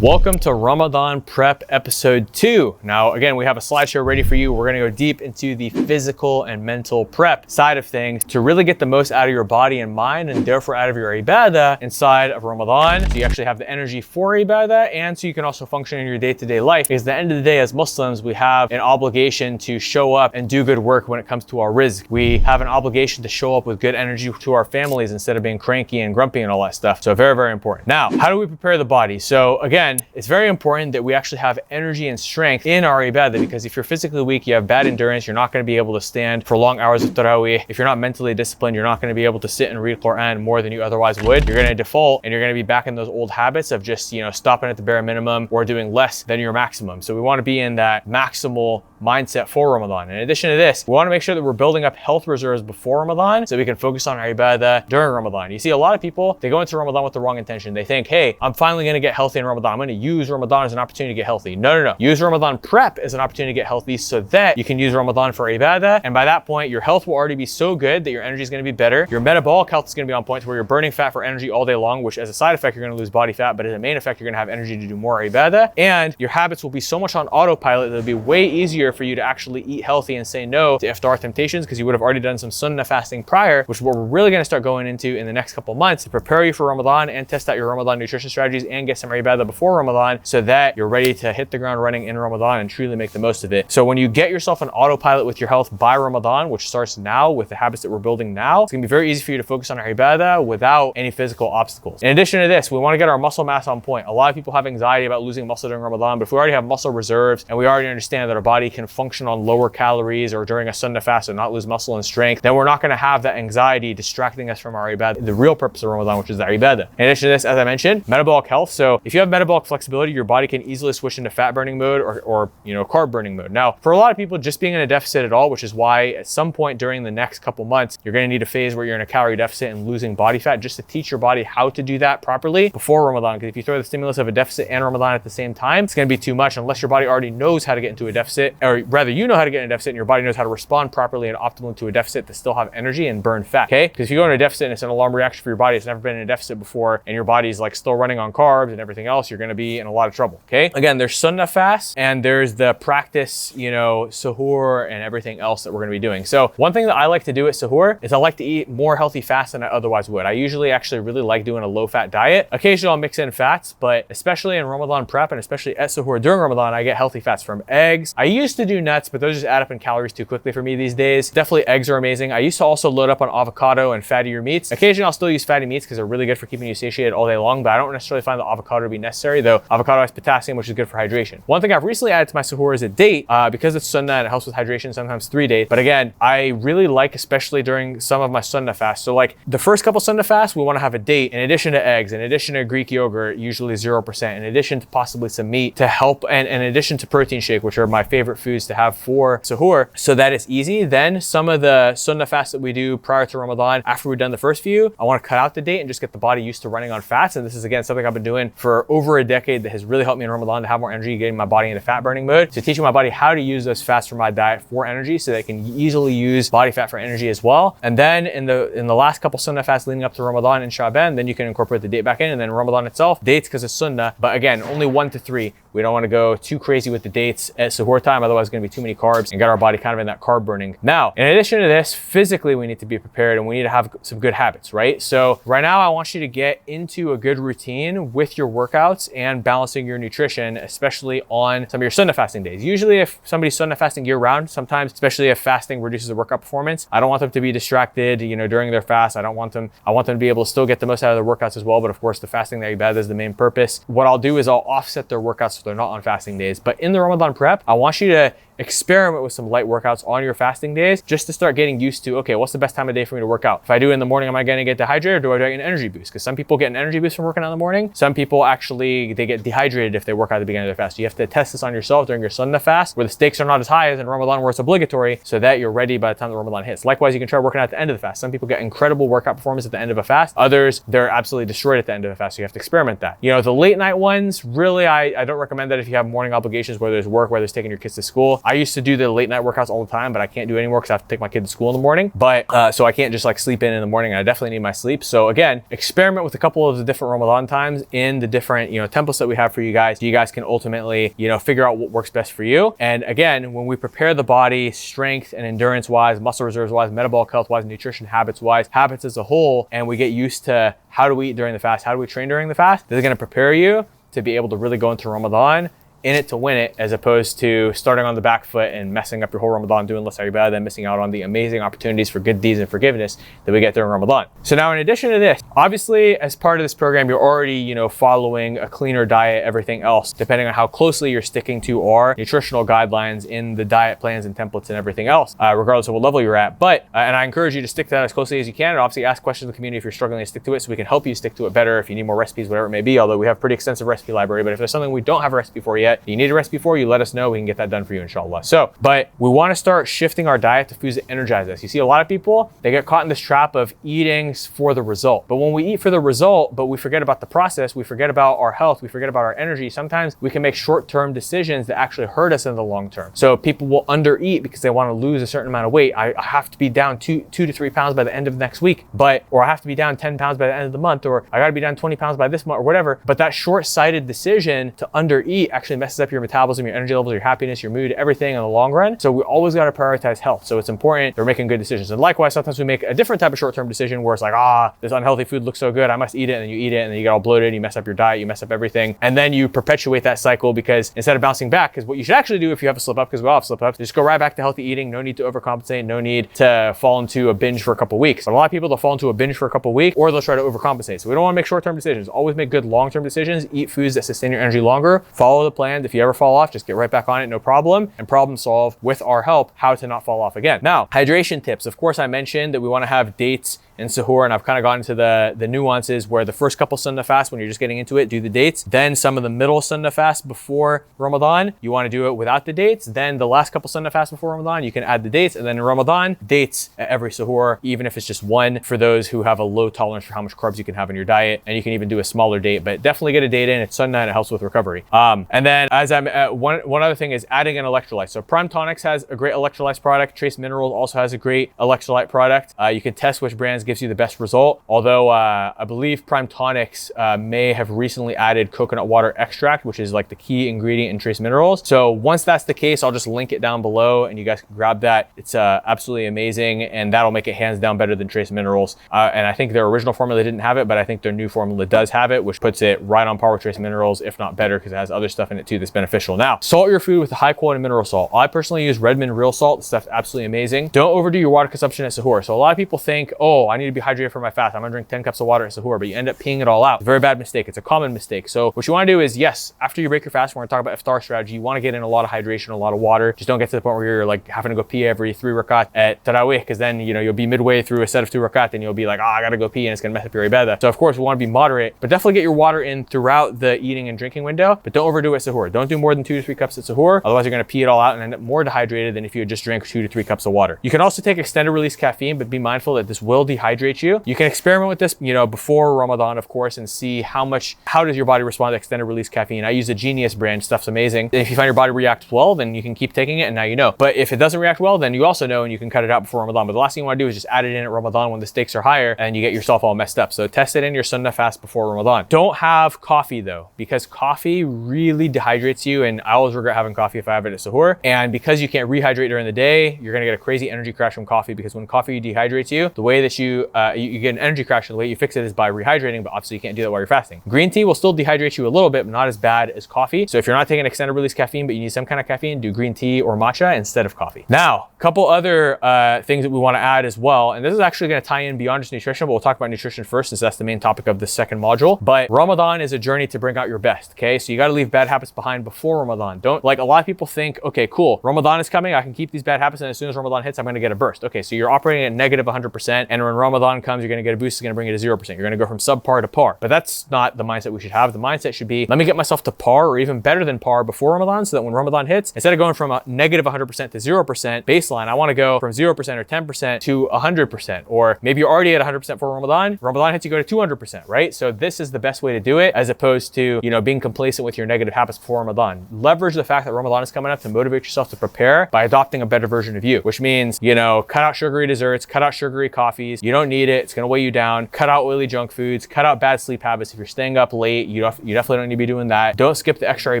Welcome to Ramadan Prep episode 2. Now, again, we have a slideshow ready for you. We're gonna go deep into the physical and mental prep side of things to really get the most out of your body and mind, and therefore out of your Ibadah inside of Ramadan. So you actually have the energy for Ibadah, and so you can also function in your day-to-day life. Because at the end of the day, as Muslims, we have an obligation to show up and do good work when it comes to our rizq. We have an obligation to show up with good energy to our families instead of being cranky and grumpy and all that stuff. So very, very important. Now, how do we prepare the body? So again, it's very important that we actually have energy and strength in our Ibadah, because if you're physically weak, you have bad endurance, you're not going to be able to stand for long hours of Tarawih. If you're not mentally disciplined, you're not going to be able to sit and read Quran more than you otherwise would. You're going to default and you're going to be back in those old habits of just, stopping at the bare minimum or doing less than your maximum. So we want to be in that maximal mindset for Ramadan. In addition to this, we want to make sure that we're building up health reserves before Ramadan so we can focus on our Ibadah during Ramadan. You see a lot of people, they go into Ramadan with the wrong intention. They think, hey, I'm finally going to get healthy in Ramadan. I'm going to use Ramadan as an opportunity to get healthy. No. Use Ramadan prep as an opportunity to get healthy so that you can use Ramadan for Ibadah. And by that point, your health will already be so good that your energy is going to be better. Your metabolic health is going to be on point to where you're burning fat for energy all day long, which as a side effect, you're going to lose body fat, but as a main effect, you're going to have energy to do more Ibadah. And your habits will be so much on autopilot that it'll be way easier for you to actually eat healthy and say no to iftar temptations, because you would have already done some sunnah fasting prior, which is what we're really going to start going into in the next couple months to prepare you for Ramadan and test out your Ramadan nutrition strategies and get some Ibadah before Ramadan so that you're ready to hit the ground running in Ramadan and truly make the most of it. So when you get yourself an autopilot with your health by Ramadan, which starts now with the habits that we're building now, it's going to be very easy for you to focus on our Ibadah without any physical obstacles. In addition to this, we want to get our muscle mass on point. A lot of people have anxiety about losing muscle during Ramadan, but if we already have muscle reserves and we already understand that our body can function on lower calories or during a sunnah fast and not lose muscle and strength, then we're not going to have that anxiety distracting us from our Ibadah, the real purpose of Ramadan, which is the Ibadah. In addition to this, as I mentioned, metabolic health. So if you have metabolic flexibility, your body can easily switch into fat burning mode or carb burning mode. Now, for a lot of people, just being in a deficit at all, which is why at some point during the next couple months, you're going to need a phase where you're in a calorie deficit and losing body fat, just to teach your body how to do that properly before Ramadan. Because if you throw the stimulus of a deficit and Ramadan at the same time, it's going to be too much unless your body already knows how to get into a deficit, or rather you know how to get in a deficit and your body knows how to respond properly and optimally to a deficit to still have energy and burn fat, okay? Because if you go into a deficit and it's an alarm reaction for your body, it's never been in a deficit before, and your body's like still running on carbs and everything else, you're going to be in a lot of trouble, okay? Again, there's sunnah fast and there's the practice, suhoor and everything else that we're going to be doing. So one thing that I like to do at suhoor is I like to eat more healthy fats than I otherwise would. I usually actually really like doing a low fat diet. Occasionally I'll mix in fats, but especially in Ramadan prep and especially at suhoor during Ramadan, I get healthy fats from eggs. I used to do nuts, but those just add up in calories too quickly for me these days. Definitely eggs are amazing. I used to also load up on avocado and fattier meats. Occasionally I'll still use fatty meats because they're really good for keeping you satiated all day long, but I don't necessarily find the avocado to be necessary, though avocado has potassium, which is good for hydration. One thing I've recently added to my suhoor is a date, because it's sunnah and it helps with hydration, sometimes 3 dates. But again, I really like, especially during some of my sunnah fasts. So like the first couple sunnah fasts, we want to have a date in addition to eggs, in addition to Greek yogurt, usually 0%, in addition to possibly some meat to help, and in addition to protein shake, which are my favorite foods to have for suhoor, so that it's easy. Then some of the sunnah fasts that we do prior to Ramadan, after we've done the first few, I want to cut out the date and just get the body used to running on fats. And this is again something I've been doing for over a decade that has really helped me in Ramadan to have more energy, getting my body into fat burning mode. So teaching my body how to use those fats for my diet for energy so they can easily use body fat for energy as well. And then in the last couple sunnah fasts leading up to Ramadan and Sha'ban, then you can incorporate the date back in. And then Ramadan itself, dates because it's sunnah, but again, only 1 to 3. We don't want to go too crazy with the dates at suhoor time, otherwise it's going to be too many carbs and get our body kind of in that carb burning. Now, in addition to this, physically we need to be prepared and we need to have some good habits, right? So right now I want you to get into a good routine with your workouts and balancing your nutrition, especially on some of your sunnah fasting days. Usually if somebody's sunnah fasting year round, sometimes, especially if fasting reduces the workout performance, I don't want them to be distracted, during their fast. I want them to be able to still get the most out of their workouts as well. But of course the fasting that Ibadah is the main purpose. What I'll do is I'll offset their workouts so they're not on fasting days. But in the Ramadan prep, I want you to experiment with some light workouts on your fasting days just to start getting used to, okay, what's the best time of day for me to work out? If I do it in the morning, am I going to get dehydrated or do I get an energy boost? Because some people get an energy boost from working out in the morning. Some people actually, they get dehydrated if they work out at the beginning of their fast. So you have to test this on yourself during your sunnah fast where the stakes are not as high as in Ramadan where it's obligatory so that you're ready by the time the Ramadan hits. Likewise, you can try working out at the end of the fast. Some people get incredible workout performance at the end of a fast. Others, they're absolutely destroyed at the end of a fast. So you have to experiment that. The late night ones, really, I don't recommend recommend that if you have morning obligations, whether it's work, whether it's taking your kids to school. I used to do the late night workouts all the time, but I can't do it anymore because I have to take my kid to school in the morning. But so I can't just like sleep in the morning. I definitely need my sleep. So again, experiment with a couple of the different Ramadan times in the different, templates that we have for you guys. So you guys can ultimately, figure out what works best for you. And again, when we prepare the body strength and endurance wise, muscle reserves wise, metabolic health wise, nutrition habits wise, habits as a whole, and we get used to how do we eat during the fast, how do we train during the fast, this is going to prepare you to be able to really go into Ramadan in it to win it, as opposed to starting on the back foot and messing up your whole Ramadan, doing less Ibadah, then missing out on the amazing opportunities for good deeds and forgiveness that we get during Ramadan. So now, in addition to this, obviously as part of this program, you're already, following a cleaner diet, everything else, depending on how closely you're sticking to our nutritional guidelines in the diet plans and templates and everything else, regardless of what level you're at. But, and I encourage you to stick to that as closely as you can, and obviously ask questions in the community if you're struggling to stick to it, so we can help you stick to it better if you need more recipes, whatever it may be, although we have pretty extensive recipe library. But if there's something we don't have a recipe for yet, you need a recipe for, you let us know, we can get that done for you, inshallah. So, but we want to start shifting our diet to foods that energize us. You see a lot of people, they get caught in this trap of eating for the result. But when we eat for the result, but we forget about the process, we forget about our health, we forget about our energy, sometimes we can make short-term decisions that actually hurt us in the long term. So people will undereat because they want to lose a certain amount of weight. I have to be down 2 to 3 pounds by the end of next week, or I have to be down 10 pounds by the end of the month, or I got to be down 20 pounds by this month, or whatever. But that short-sighted decision to undereat actually messes up your metabolism, your energy levels, your happiness, your mood, everything in the long run. So we always got to prioritize health. So it's important that we're making good decisions. And likewise, sometimes we make a different type of short-term decision where it's like, this unhealthy food looks so good, I must eat it, and then you eat it, and then you get all bloated, you mess up your diet, you mess up everything. And then you perpetuate that cycle, because instead of bouncing back, because what you should actually do if you have a slip up, because we all have slip ups, just go right back to healthy eating. No need to overcompensate, no need to fall into a binge for a couple weeks. But a lot of people, they'll fall into a binge for a couple weeks, or they'll try to overcompensate. So we don't want to make short-term decisions. Always make good long-term decisions. Eat foods that sustain your energy longer. Follow the plan. If you ever fall off, just get right back on it, no problem, and problem solve with our help how to not fall off again. Now, hydration tips. Of course, I mentioned that we want to have dates and suhoor, and I've kind of gone into the nuances where the first couple sunnah fasts, when you're just getting into it, do the dates. Then some of the middle sunnah fasts before Ramadan, you want to do it without the dates. Then the last couple sunnah fasts before Ramadan, you can add the dates. And then in Ramadan, dates at every suhoor, even if it's just one, for those who have a low tolerance for how much carbs you can have in your diet. And you can even do a smaller date, but definitely get a date in. It's sunnah and it helps with recovery. And then as I'm one other thing is adding an electrolyte. So Prime Tonics has a great electrolytes product. Trace Minerals also has a great electrolyte product. You can test which brands gives you the best result. Although I believe Prime Tonics may have recently added coconut water extract, which is like the key ingredient in Trace Minerals. So once that's the case, I'll just link it down below and you guys can grab that. It's absolutely amazing, and that'll make it hands down better than Trace Minerals. And I think their original formula didn't have it, but I think their new formula does have it, which puts it right on par with Trace Minerals, if not better, because it has other stuff in it too that's beneficial. Now, salt your food with a high quality mineral salt. I personally use Redmond Real Salt. This stuff's absolutely amazing. Don't overdo your water consumption at suhoor. So a lot of people think, oh, I need to be hydrated for my fast. I'm gonna drink 10 cups of water at suhoor, but you end up peeing it all out. It's a very bad mistake. It's a common mistake. So what you wanna do is, yes, after you break your fast, we're gonna talk about iftar strategy. You wanna get in a lot of hydration, a lot of water. Just don't get to the point where you're like having to go pee every 3 rakat at tarawih, because then, you'll be midway through a set of 2 rakat and you'll be like, I gotta go pee, and it's gonna mess up your ibadah. So of course we wanna be moderate, but definitely get your water in throughout the eating and drinking window, but don't overdo it at suhoor. Don't do more than 2 to 3 cups at suhoor. Otherwise you're gonna pee it all out and end up more dehydrated than if you had just drank 2 to 3 cups of water. You can also take extended release caffeine, but be mindful that this will dehydrate you. You can experiment with this, before Ramadan, of course, and see how does your body respond to extended release caffeine. I use the Genius brand. Stuff's amazing. If you find your body reacts well, then you can keep taking it, and now you know. But if it doesn't react well, then you also know, and you can cut it out before Ramadan. But the last thing you want to do is just add it in at Ramadan when the stakes are higher and you get yourself all messed up. So test it in your sunnah fast before Ramadan. Don't have coffee though, because coffee really dehydrates you, and I always regret having coffee if I have it at suhoor. And because you can't rehydrate during the day, you're gonna get a crazy energy crash from coffee, because when coffee dehydrates you, the way that you get an energy crash, and the way you fix it is by rehydrating, but obviously you can't do that while you're fasting. Green tea will still dehydrate you a little bit, but not as bad as coffee. So if you're not taking extended release caffeine, but you need some kind of caffeine, do green tea or matcha instead of coffee. Now, a couple other things that we want to add as well, and this is actually going to tie in beyond just nutrition, but we'll talk about nutrition first, since that's the main topic of the second module. But Ramadan is a journey to bring out your best, okay? So you got to leave bad habits behind before Ramadan. Don't, like a lot of people think, okay, cool, Ramadan is coming, I can keep these bad habits, and as soon as Ramadan hits, I'm going to get a burst. Okay, so you're operating at negative 100%, and when Ramadan comes, you're gonna get a boost, it's gonna bring you to 0%. You're gonna go from subpar to par. But that's not the mindset we should have. The mindset should be, let me get myself to par or even better than par before Ramadan, so that when Ramadan hits, instead of going from a negative 100% to 0% baseline, I wanna go from 0% or 10% to 100%. Or maybe you're already at 100% for Ramadan. Ramadan hits, you go to 200%, right? So this is the best way to do it, as opposed to, being complacent with your negative habits before Ramadan. Leverage the fact that Ramadan is coming up to motivate yourself to prepare by adopting a better version of you, which means, cut out sugary desserts, cut out sugary coffees. You don't need it. It's gonna weigh you down. Cut out oily junk foods, cut out bad sleep habits. If you're staying up late, you definitely don't need to be doing that. Don't skip the extra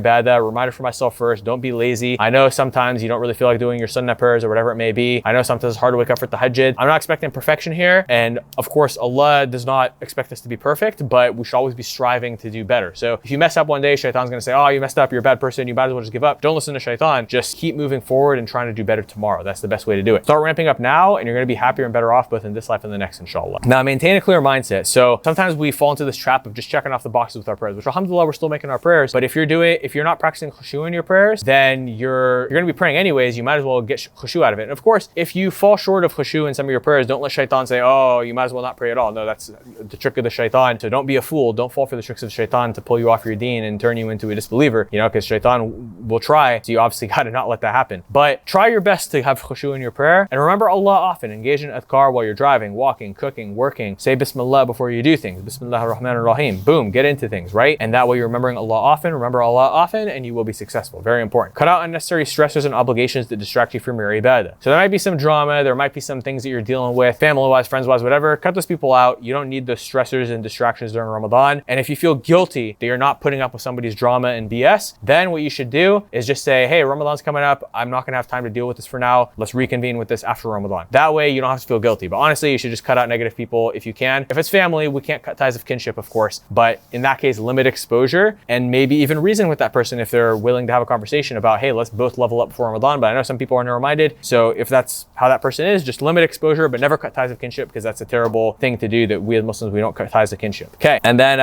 ibadah. Reminder for myself first, don't be lazy. I know sometimes you don't really feel like doing your sunnah prayers or whatever it may be. I know sometimes it's hard to wake up for tahajjud. I'm not expecting perfection here. And of course, Allah does not expect us to be perfect, but we should always be striving to do better. So if you mess up one day, Shaitan's gonna say, oh, you messed up, you're a bad person, you might as well just give up. Don't listen to Shaitan. Just keep moving forward and trying to do better tomorrow. That's the best way to do it. Start ramping up now, and you're gonna be happier and better off both in this life and the next, inshallah. Now, maintain a clear mindset. So sometimes we fall into this trap of just checking off the boxes with our prayers, which alhamdulillah, we're still making our prayers. But if you're not practicing khushu in your prayers, then you're gonna be praying anyways. You might as well get khushu out of it. And of course, if you fall short of khushu in some of your prayers, don't let Shaitan say, oh, you might as well not pray at all. No, that's the trick of the Shaitan. So don't be a fool. Don't fall for the tricks of Shaitan to pull you off your deen and turn you into a disbeliever, because Shaitan will try. So you obviously gotta not let that happen. But try your best to have khushu in your prayer. And remember Allah often. Engage in adhkar while you're driving, walking, cooking, working. Say Bismillah before you do things. Bismillah ar-Rahman ar-Rahim. Boom, get into things, right? And that way you're remembering Allah often. Remember Allah often, and you will be successful. Very important. Cut out unnecessary stressors and obligations that distract you from your ibadah. So there might be some drama, there might be some things that you're dealing with, family-wise, friends-wise, whatever. Cut those people out. You don't need those stressors and distractions during Ramadan. And if you feel guilty that you're not putting up with somebody's drama and BS, then what you should do is just say, hey, Ramadan's coming up. I'm not gonna have time to deal with this for now. Let's reconvene with this after Ramadan. That way you don't have to feel guilty. But honestly, you should just cut out negative people if you can. If it's family, we can't cut ties of kinship, of course. But in that case, limit exposure and maybe even reason with that person if they're willing to have a conversation about, hey, let's both level up before Ramadan. But I know some people are narrow-minded. So if that's how that person is, just limit exposure, but never cut ties of kinship, because that's a terrible thing to do that we as Muslims, we don't cut ties of kinship. Okay. And then,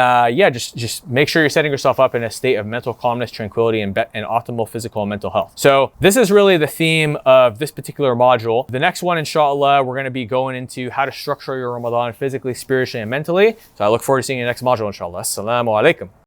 just make sure you're setting yourself up in a state of mental calmness, tranquility, and optimal physical and mental health. So this is really the theme of this particular module. The next one, inshallah, we're going to be going into how to structure your Ramadan physically, spiritually, and mentally. So I look forward to seeing you next module, inshallah. As-salamu alaykum.